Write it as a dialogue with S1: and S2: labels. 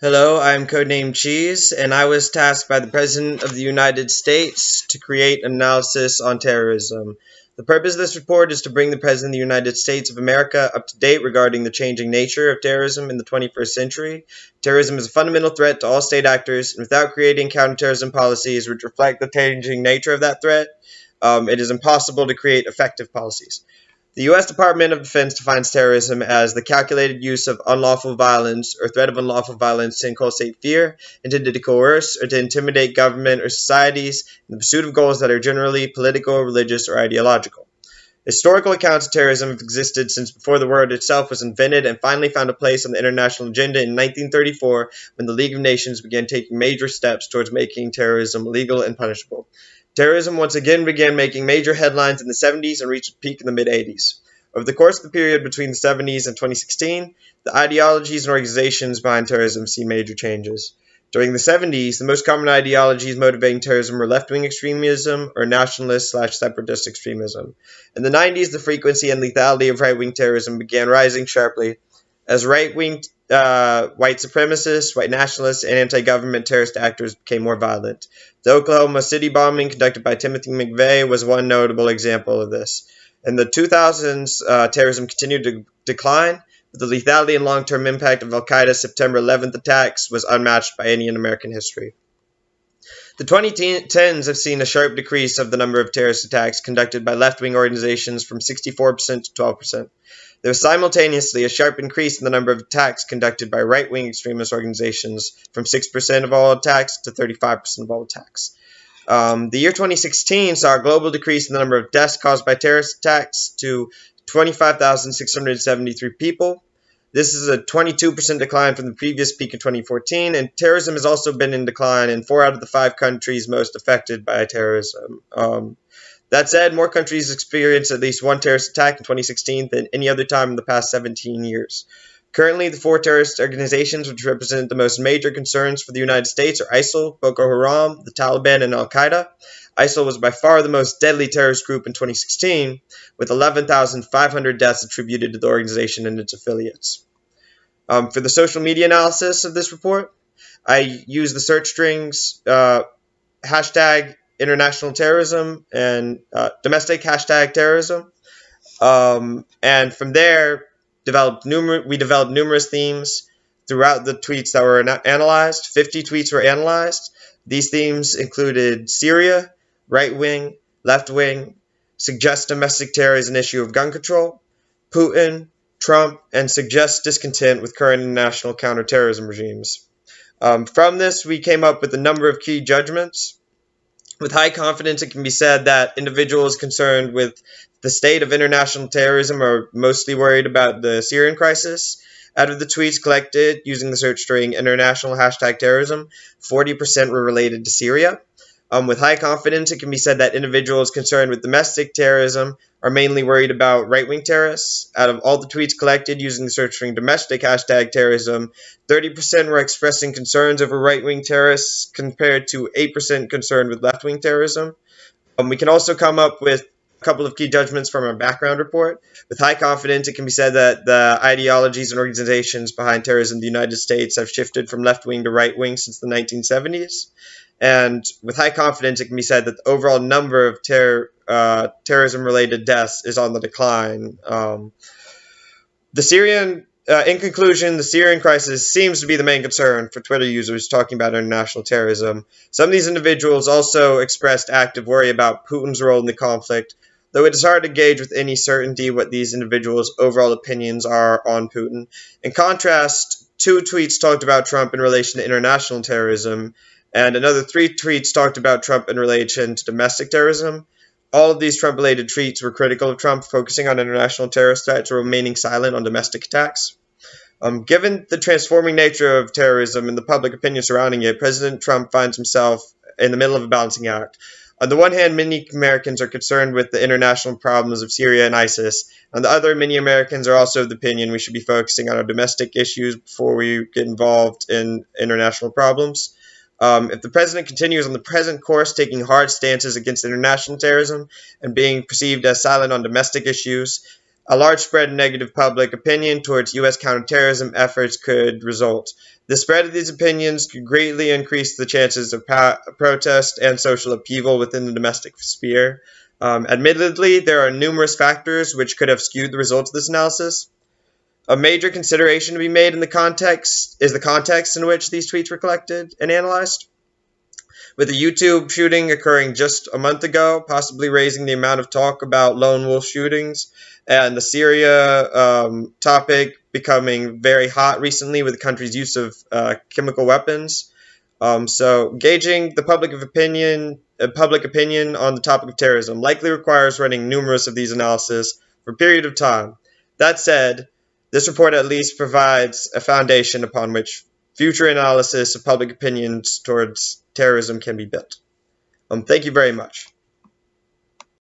S1: Hello, I'm codenamed Cheese, and I was tasked by the President of the United States to create an analysis on terrorism. The purpose of this report is to bring the President of the United States of America up to date regarding the changing nature of terrorism in the 21st century. Terrorism is a fundamental threat to all state actors, and without creating counterterrorism policies which reflect the changing nature of that threat, it is impossible to create effective policies. The U.S. Department of Defense defines terrorism as the calculated use of unlawful violence or threat of unlawful violence to inculcate fear, intended to coerce or to intimidate government or societies in the pursuit of goals that are generally political, religious, or ideological. Historical accounts of terrorism have existed since before the word itself was invented and finally found a place on the international agenda in 1934 when the League of Nations began taking major steps towards making terrorism legal and punishable. Terrorism once again began making major headlines in the 70s and reached a peak in the mid-80s. Over the course of the period between the 70s and 2016, the ideologies and organizations behind terrorism see major changes. During the 70s, the most common ideologies motivating terrorism were left-wing extremism or nationalist/separatist extremism. In the 90s, the frequency and lethality of right-wing terrorism began rising sharply as right-wing white supremacists, white nationalists, and anti-government terrorist actors became more violent. The Oklahoma City bombing conducted by Timothy McVeigh was one notable example of this. In the 2000s, terrorism continued to decline, but the lethality and long-term impact of Al-Qaeda's September 11th attacks was unmatched by any in American history. The 2010s have seen a sharp decrease of the number of terrorist attacks conducted by left-wing organizations from 64% to 12%. There was simultaneously a sharp increase in the number of attacks conducted by right-wing extremist organizations from 6% of all attacks to 35% of all attacks. The year 2016 saw a global decrease in the number of deaths caused by terrorist attacks to 25,673 people. This is a 22% decline from the previous peak in 2014, and terrorism has also been in decline in 4 out of the 5 countries most affected by terrorism. That said, more countries experienced at least one terrorist attack in 2016 than any other time in the past 17 years. Currently, the 4 terrorist organizations which represent the most major concerns for the United States are ISIL, Boko Haram, the Taliban, and Al-Qaeda. ISIL was by far the most deadly terrorist group in 2016, with 11,500 deaths attributed to the organization and its affiliates. For the social media analysis of this report, I use the search strings hashtag international terrorism and domestic hashtag terrorism. And from there, we developed numerous themes throughout the tweets that were analyzed. 50 tweets were analyzed. These themes included Syria, right-wing, left-wing, suggest domestic terror as an issue of gun control, Putin, Trump, and suggest discontent with current international counterterrorism regimes. From this, we came up with a number of key judgments. With high confidence, it can be said that individuals concerned with the state of international terrorism are mostly worried about the Syrian crisis. Out of the tweets collected using the search string international hashtag terrorism, 40% were related to Syria. With high confidence, it can be said that individuals concerned with domestic terrorism are mainly worried about right-wing terrorists. Out of all the tweets collected using the search string domestic hashtag terrorism, 30% were expressing concerns over right-wing terrorists compared to 8% concerned with left-wing terrorism. We can also come up with a couple of key judgments from our background report. With high confidence, it can be said that the ideologies and organizations behind terrorism in the United States have shifted from left-wing to right-wing since the 1970s. And with high confidence, it can be said that the overall number of terrorism-related deaths is on the decline. In conclusion, the Syrian crisis seems to be the main concern for Twitter users talking about international terrorism. Some of these individuals also expressed active worry about Putin's role in the conflict, though it is hard to gauge with any certainty what these individuals' overall opinions are on Putin. In contrast, 2 tweets talked about Trump in relation to international terrorism, and another 3 tweets talked about Trump in relation to domestic terrorism. All of these Trump-related tweets were critical of Trump, focusing on international terrorist threats or remaining silent on domestic attacks. Given the transforming nature of terrorism and the public opinion surrounding it, President Trump finds himself in the middle of a balancing act. On the one hand, many Americans are concerned with the international problems of Syria and ISIS. On the other, many Americans are also of the opinion we should be focusing on our domestic issues before we get involved in international problems. If the president continues on the present course, taking hard stances against international terrorism and being perceived as silent on domestic issues, a large spread in negative public opinion towards U.S. counterterrorism efforts could result. The spread of these opinions could greatly increase the chances of protest and social upheaval within the domestic sphere. Admittedly, there are numerous factors which could have skewed the results of this analysis. A major consideration to be made in the context is the context in which these tweets were collected and analyzed. With the YouTube shooting occurring just a month ago, possibly raising the amount of talk about lone wolf shootings, and the Syria topic becoming very hot recently with the country's use of chemical weapons. So gauging the public opinion on the topic of terrorism likely requires running numerous of these analyses for a period of time. That said, this report at least provides a foundation upon which future analysis of public opinions towards terrorism can be built. Thank you very much.